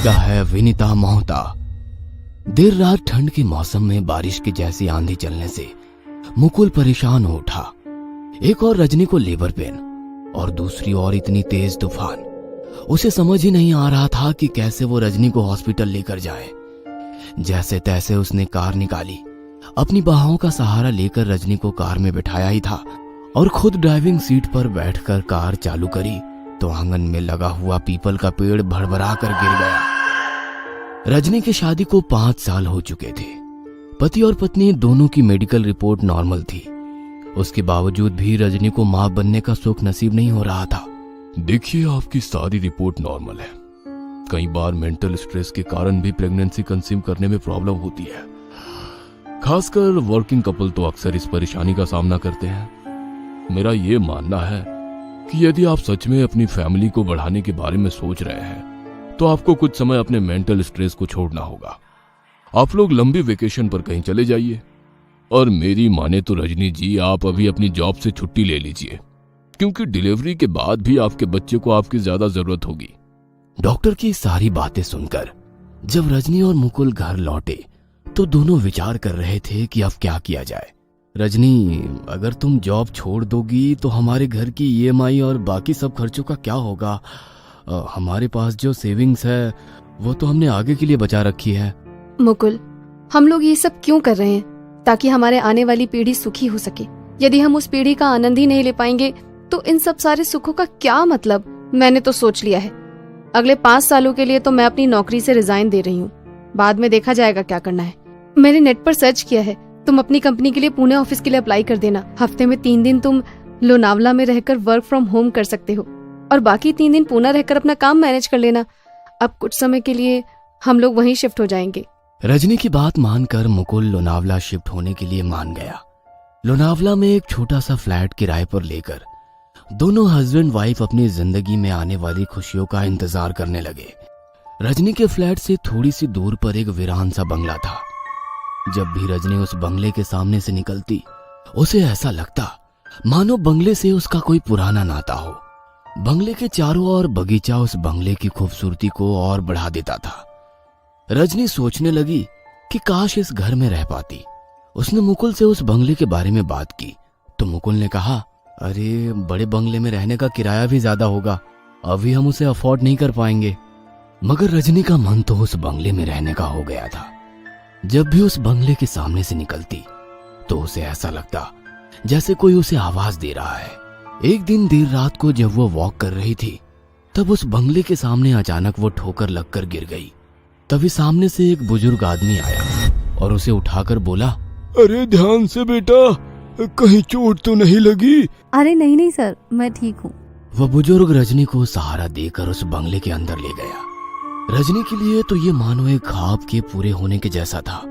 लिखा है विनीता मोहता। देर रात ठंड के मौसम में बारिश की जैसी आंधी चलने से मुकुल परेशान हो उठा। एक और रजनी को लेबर पेन और दूसरी ओर इतनी तेज तूफान। उसे समझ ही नहीं आ रहा था कि कैसे वो रजनी को हॉस्पिटल लेकर जाए। जैसे तैसे उसने कार निकाली, अपनी बाहों का सहारा लेकर रजनी को कार में बिठाया ही था और खुद ड्राइविंग सीट पर बैठकर कार चालू करी तो आंगन में लगा हुआ पीपल का पेड़ भड़बड़ा कर गिर गया। रजनी की शादी को 5 साल हो चुके थे। पति और पत्नी दोनों की मेडिकल रिपोर्ट नॉर्मल थी। उसके बावजूद भी रजनी को मां बनने का सुख नसीब नहीं हो रहा था। देखिए, आपकी सारी रिपोर्ट नॉर्मल है। कई बार मेंटल स्ट्रेस के कारण भी प्रेगनेंसी कंसीव करने में प्रॉब्लम होती है। खासकर वर्किंग कपल तो अक्सर इस परेशानी का सामना करते हैं। मेरा ये मानना है कि यदि आप सच में अपनी फैमिली को बढ़ाने के बारे में सोच रहे हैं तो आपको कुछ समय अपने मेंटल स्ट्रेस को छोड़ना होगा। आप लोग लंबी वेकेशन पर कहीं चले जाइए और मेरी माने तो रजनी जी, आप अभी अपनी जॉब से छुट्टी ले लीजिए, क्योंकि डिलीवरी के बाद भी आपके बच्चे को आपकी ज्यादा जरूरत होगी। डॉक्टर की सारी बातें सुनकर जब रजनी और मुकुल घर लौटे तो दोनों विचार कर रहे थे कि अब क्या किया जाए। रजनी, अगर तुम जॉब छोड़ दोगी तो हमारे घर की ईएमआई और बाकी सब खर्चों का क्या होगा? हमारे पास जो सेविंग्स है वो तो हमने आगे के लिए बचा रखी है। मुकुल, हम लोग ये सब क्यों कर रहे हैं? ताकि हमारे आने वाली पीढ़ी सुखी हो सके। यदि हम उस पीढ़ी का आनंद ही नहीं ले पाएंगे तो इन सब सारे सुखों का क्या मतलब? मैंने तो सोच लिया है, अगले 5 सालों के लिए तो मैं अपनी नौकरी से रिजाइन दे रही हूँ। बाद में देखा जाएगा क्या करना है। मैंने नेट पर सर्च किया है, तुम अपनी कंपनी के लिए पुणे ऑफिस के लिए अप्लाई कर देना। हफ्ते में 3 दिन तुम लोनावला में रहकर वर्क फ्रॉम होम कर सकते हो और बाकी 3 दिन पुणे रहकर अपना काम मैनेज कर लेना। अब कुछ समय के लिए हम लोग वहीं शिफ्ट हो जाएंगे। रजनी की बात मानकर मुकुल लोनावला शिफ्ट होने के लिए मान गया। लोनावला में एक छोटा सा फ्लैट किराए पर लेकर दोनों हस्बैंड वाइफ अपनी जिंदगी में आने वाली खुशियों का इंतजार करने लगे। रजनी के फ्लैट से थोड़ी सी दूर पर एक वीरान सा बंगला था। जब भी रजनी उस बंगले के सामने से निकलती उसे ऐसा लगता मानो बंगले से उसका कोई पुराना नाता हो। बंगले के चारों ओर बगीचा उस बंगले की खूबसूरती को और बढ़ा देता था। रजनी सोचने लगी कि काश इस घर में रह पाती। उसने मुकुल से उस बंगले के बारे में बात की तो मुकुल ने कहा, अरे बड़े बंगले में रहने का किराया भी ज्यादा होगा, अभी हम उसे अफोर्ड नहीं कर पाएंगे। मगर रजनी का मन तो उस बंगले में रहने का हो गया था। जब भी उस बंगले के सामने से निकलती तो उसे ऐसा लगता जैसे कोई उसे आवाज दे रहा है। एक दिन देर रात को जब वो वॉक कर रही थी तब उस बंगले के सामने अचानक वो ठोकर लगकर गिर गई। तभी सामने से एक बुजुर्ग आदमी आया और उसे उठाकर बोला, अरे ध्यान से बेटा, कहीं चोट तो नहीं लगी? अरे नहीं नहीं सर, मैं ठीक हूँ। वह बुजुर्ग रजनी को सहारा देकर उस बंगले के अंदर ले गया। रजनी के लिए तो ये मानो एक ख्वाब के पूरे होने के जैसा था।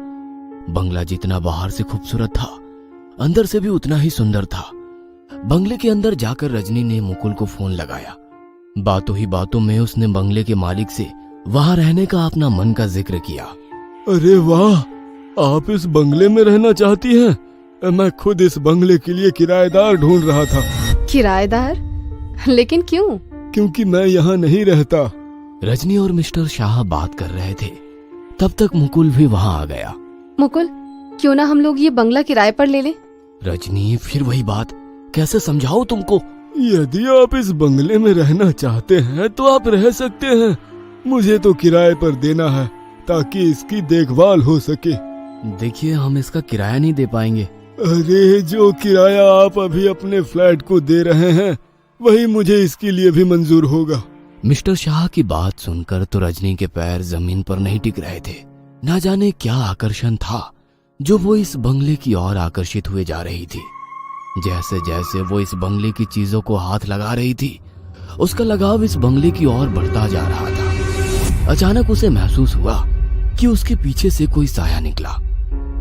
बंगला जितना बाहर से खूबसूरत था, अंदर से भी उतना ही सुंदर था। बंगले के अंदर जाकर रजनी ने मुकुल को फोन लगाया। बातों ही बातों में उसने बंगले के मालिक से वहां रहने का अपना मन का जिक्र किया। अरे वाह, आप इस बंगले में रहना चाहती हैं? मैं खुद इस बंगले के लिए किराएदार ढूंढ रहा था। किराएदार? लेकिन क्यों? क्योंकि मैं यहाँ नहीं रहता। रजनी और मिस्टर शाह बात कर रहे थे, तब तक मुकुल भी वहां आ गया। मुकुल, क्यों ना हम लोग ये बंगला किराए पर ले लें? रजनी, फिर वही बात, कैसे समझाओ तुमको? यदि आप इस बंगले में रहना चाहते हैं तो आप रह सकते हैं। मुझे तो किराए पर देना है ताकि इसकी देखभाल हो सके। देखिए, हम इसका किराया नहीं दे पाएंगे। अरे जो किराया आप अभी अपने फ्लैट को दे रहे हैं वही मुझे इसके लिए भी मंजूर होगा। मिस्टर शाह की बात सुनकर तो रजनी के पैर जमीन पर नहीं टिक रहे थे। ना जाने क्या आकर्षण था जो वो इस बंगले की ओर आकर्षित हुए जा रही थी। जैसे जैसे वो इस बंगले की चीजों को हाथ लगा रही थी, उसका लगाव इस बंगले की ओर बढ़ता जा रहा था। अचानक उसे महसूस हुआ कि उसके पीछे से कोई साया निकला,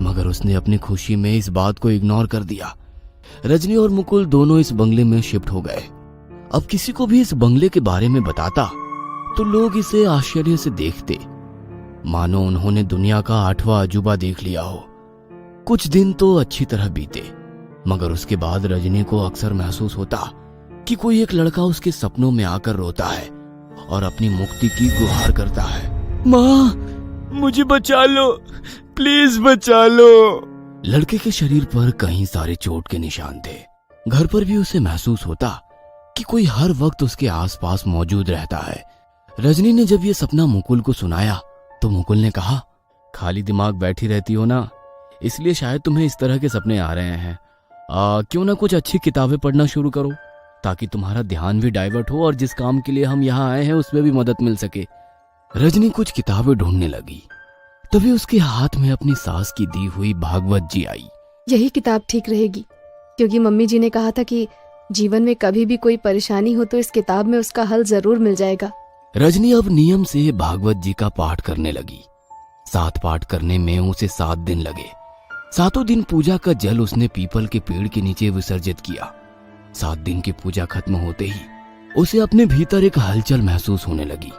मगर उसने अपनी खुशी में इस बात को इग्नोर कर दिया। रजनी और मुकुल दोनों इस बंगले में शिफ्ट हो गए। अब किसी को भी इस बंगले के बारे में बताता तो लोग इसे आश्चर्य से देखते, मानो उन्होंने दुनिया का 8वां अजूबा देख लिया हो। कुछ दिन तो अच्छी तरह बीते, मगर उसके बाद रजनी को अक्सर महसूस होता कि कोई एक लड़का उसके सपनों में आकर रोता है और अपनी मुक्ति की गुहार करता है। माँ, मुझे बचा लो, प्लीज बचा लो। लड़के के शरीर पर कई सारे चोट के निशान थे। घर पर भी उसे महसूस होता कि कोई हर वक्त उसके आसपास मौजूद रहता है। रजनी ने जब ये सपना मुकुल को सुनाया तो मुकुल ने कहा, खाली दिमाग बैठी रहती हो ना, इसलिए शायद तुम्हें इस तरह के सपने आ रहे हैं। क्यों ना कुछ अच्छी किताबें पढ़ना शुरू करो, ताकि तुम्हारा ध्यान भी डाइवर्ट हो और जिस काम के लिए हम यहाँ आए हैं उसमें भी मदद मिल सके। रजनी कुछ किताबें ढूंढने लगी, तभी उसके हाथ में अपनी सास की दी हुई भागवत जी आई। यही किताब ठीक रहेगी, क्योंकि मम्मी जी ने कहा था कि जीवन में कभी भी कोई परेशानी हो तो इस किताब में उसका हल जरूर मिल जाएगा। रजनी अब नियम से भागवत जी का पाठ करने लगी। 7 पाठ करने में उसे 7 दिन लगे। 7 दिन पूजा का जल उसने पीपल के पेड़ के नीचे विसर्जित किया। 7 दिन की पूजा खत्म होते ही उसे अपने भीतर एक हलचल महसूस होने लगी।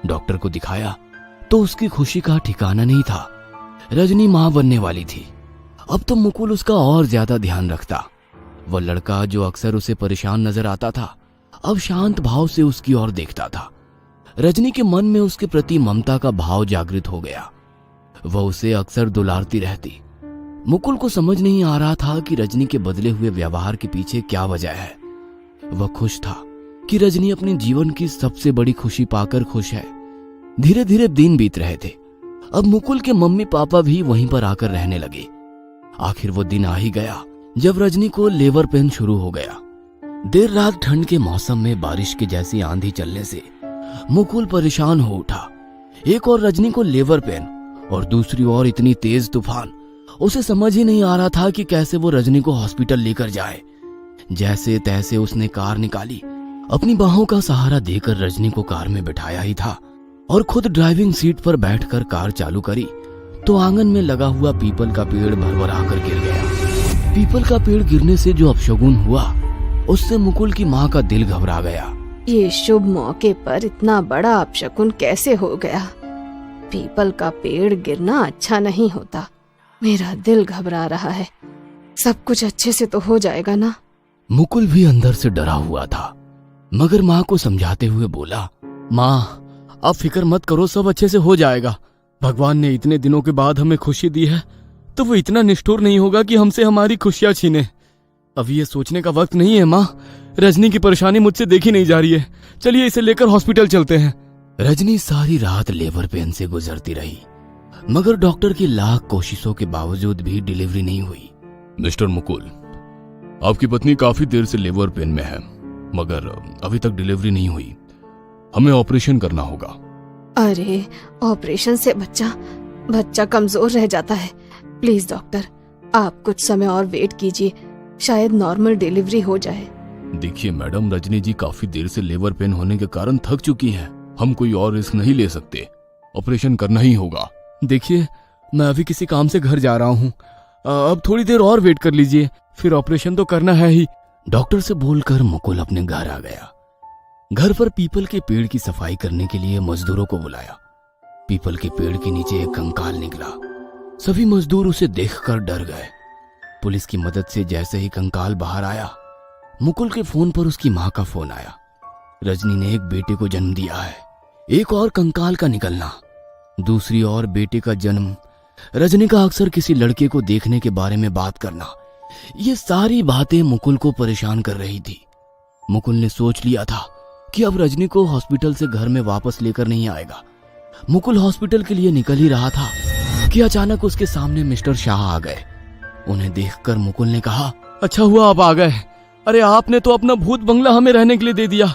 डॉक्टर को दिखाया तो उसकी खुशी का ठिकाना नहीं था। रजनी मां बनने वाली थी। अब तो मुकुल उसका और ज्यादा ध्यान रखता। वह लड़का जो अक्सर उसे परेशान नजर आता था, अब शांत भाव से उसकी ओर देखता था। रजनी के मन में उसके प्रति ममता का भाव जागृत हो गया। वह उसे अक्सर दुलारती रहती। मुकुल को समझ नहीं आ रहा था कि रजनी के बदले हुए व्यवहार के पीछे क्या वजह है। वह खुश था कि रजनी अपने जीवन की सबसे बड़ी खुशी पाकर खुश है। धीरे धीरे दिन बीत रहे थे। अब मुकुल के मम्मी पापा भी वहीं पर आकर रहने लगे। आखिर वो दिन आ ही गया जब रजनी को लेबर पेन शुरू हो गया। देर रात ठंड के मौसम में बारिश के जैसी आंधी चलने से मुकुल परेशान हो उठा। एक और रजनी को लेबर पेन और दूसरी ओर इतनी तेज तूफान। उसे समझ ही नहीं आ रहा था कि कैसे वो रजनी को हॉस्पिटल लेकर जाए। जैसे तैसे उसने कार निकाली। अपनी बाहों का सहारा देकर रजनी को कार में बिठाया ही था और खुद ड्राइविंग सीट पर बैठकर कार चालू करी तो आंगन में लगा हुआ पीपल का पेड़ भरभरा कर गिर गया। पीपल का पेड़ गिरने से जो अपशगुन हुआ, उससे मुकुल की माँ का दिल घबरा गया। ये शुभ मौके पर इतना बड़ा अपशकुन कैसे हो गया? पीपल का पेड़ गिरना अच्छा नहीं होता। मेरा दिल घबरा रहा है। सब कुछ अच्छे से तो हो जाएगा ना? मुकुल भी अंदर से डरा हुआ था, मगर माँ को समझाते हुए बोला, माँ आप फिक्र मत करो, सब अच्छे से हो जाएगा। भगवान ने इतने दिनों के बाद हमें खुशी दी है तो वो इतना निष्ठुर नहीं होगा कि हमसे हमारी खुशियां छीने। अभी ये सोचने का वक्त नहीं है माँ। रजनी की परेशानी मुझसे देखी नहीं जा रही है। चलिए इसे लेकर हॉस्पिटल चलते हैं। रजनी सारी रात लेबर पेन से गुजरती रही, मगर डॉक्टर की लाख कोशिशों के बावजूद भी डिलीवरी नहीं हुई। मिस्टर मुकुल, आपकी पत्नी काफी देर से लेबर पेन में है, मगर अभी तक डिलीवरी नहीं हुई। हमें ऑपरेशन करना होगा। अरे ऑपरेशन से बच्चा कमजोर रह जाता है। प्लीज डॉक्टर, आप कुछ समय और वेट कीजिए, शायद नॉर्मल डिलीवरी हो जाए। देखिए मैडम, रजनी जी काफी देर से लेबर पेन होने के कारण थक चुकी हैं। हम कोई और रिस्क नहीं ले सकते। ऑपरेशन करना ही होगा। देखिए मैं अभी किसी काम से घर जा रहा हूँ, अब थोड़ी देर और वेट कर लीजिए, फिर ऑपरेशन तो करना है ही। डॉक्टर से बोलकर मुकुल अपने घर आ गया। घर पर पीपल के पेड़ की सफाई करने के लिए मजदूरों को बुलाया। पीपल के पेड़ के नीचे एक कंकाल निकला। सभी मजदूर उसे देखकर डर गए। पुलिस की मदद से जैसे ही कंकाल बाहर आया, मुकुल के फोन पर उसकी माँ का फोन आया। रजनी ने एक बेटे को जन्म दिया है। एक और कंकाल का निकलना, दूसरी ओर बेटे का जन्म, रजनी का अक्सर किसी लड़के को देखने के बारे में बात करना, ये सारी बातें मुकुल को परेशान कर रही थी। मुकुल ने सोच लिया था कि अब रजनी को हॉस्पिटल से घर में वापस लेकर नहीं आएगा। मुकुल हॉस्पिटल के लिए निकल ही रहा था कि अचानक उसके सामने मिस्टर शाह आ गए। उन्हें देखकर मुकुल ने कहा, अच्छा हुआ आप आ गए। अरे आपने तो अपना भूत बंगला हमें रहने के लिए दे दिया।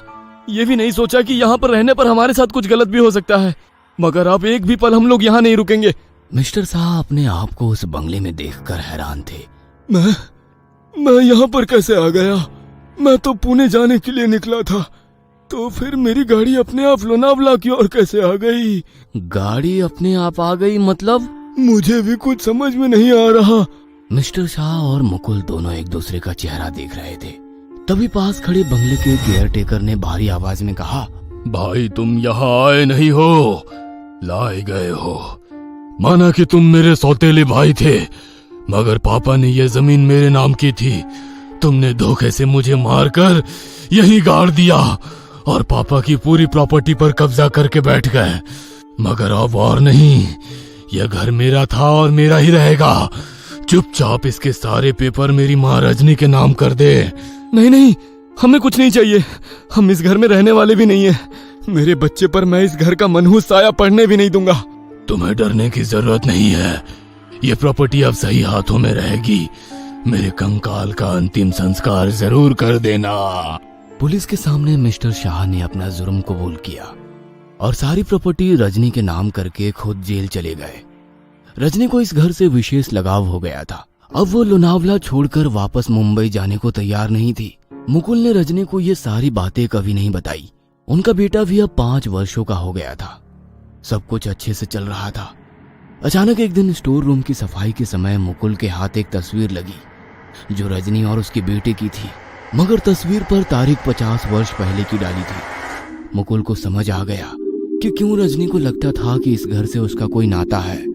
ये भी नहीं सोचा कि यहाँ पर रहने पर हमारे साथ कुछ गलत भी हो सकता है, मगर अब एक भी पल हम लोग यहाँ नहीं रुकेंगे। मिस्टर शाह अपने आप को उस बंगले में देखकर हैरान थे। मैं यहाँ पर कैसे आ गया? मैं तो पुणे जाने के लिए निकला था, तो फिर मेरी गाड़ी अपने आप लोनावला की ओर कैसे आ गई? गाड़ी अपने आप आ गई मतलब? मुझे भी कुछ समझ में नहीं आ रहा। मिस्टर शाह और मुकुल दोनों एक दूसरे का चेहरा देख रहे थे। तभी पास खड़े बंगले के केयर टेकर ने भारी आवाज में कहा, भाई तुम यहाँ आए नहीं हो, लाए गए हो। माना कि तुम मेरे सौतेले भाई थे, मगर पापा ने यह जमीन मेरे नाम की थी। तुमने धोखे से मुझे मारकर यहीं गाड़ दिया और पापा की पूरी प्रॉपर्टी पर कब्जा करके बैठ गए। मगर अब और नहीं, यह घर मेरा था और मेरा ही रहेगा। चुपचाप इसके सारे पेपर मेरी माँ रजनी के नाम कर दे। नहीं नहीं, हमें कुछ नहीं चाहिए। हम इस घर में रहने वाले भी नहीं है। मेरे बच्चे पर मैं इस घर का मनहूस साया पड़ने भी नहीं दूंगा। तुम्हें डरने की जरूरत नहीं है। ये प्रॉपर्टी अब सही हाथों में रहेगी। मेरे कंकाल का अंतिम संस्कार जरूर कर देना। पुलिस के सामने मिस्टर शाह ने अपना जुर्म कबूल किया और सारी प्रॉपर्टी रजनी के नाम करके खुद जेल चले गए। रजनी को इस घर से विशेष लगाव हो गया था। अब वो लोनावला छोड़कर वापस मुंबई जाने को तैयार नहीं थी। मुकुल ने रजनी को ये सारी बातें कभी नहीं बताई। उनका बेटा भी अब 5 वर्षों का हो गया था। सब कुछ अच्छे से चल रहा था। अचानक एक दिन स्टोर रूम की सफाई के समय मुकुल के हाथ एक तस्वीर लगी जो रजनी और उसके बेटे की थी, मगर तस्वीर पर तारीख 50 वर्ष पहले की डाली थी। मुकुल को समझ आ गया कि क्यों रजनी को लगता था कि इस घर से उसका कोई नाता है।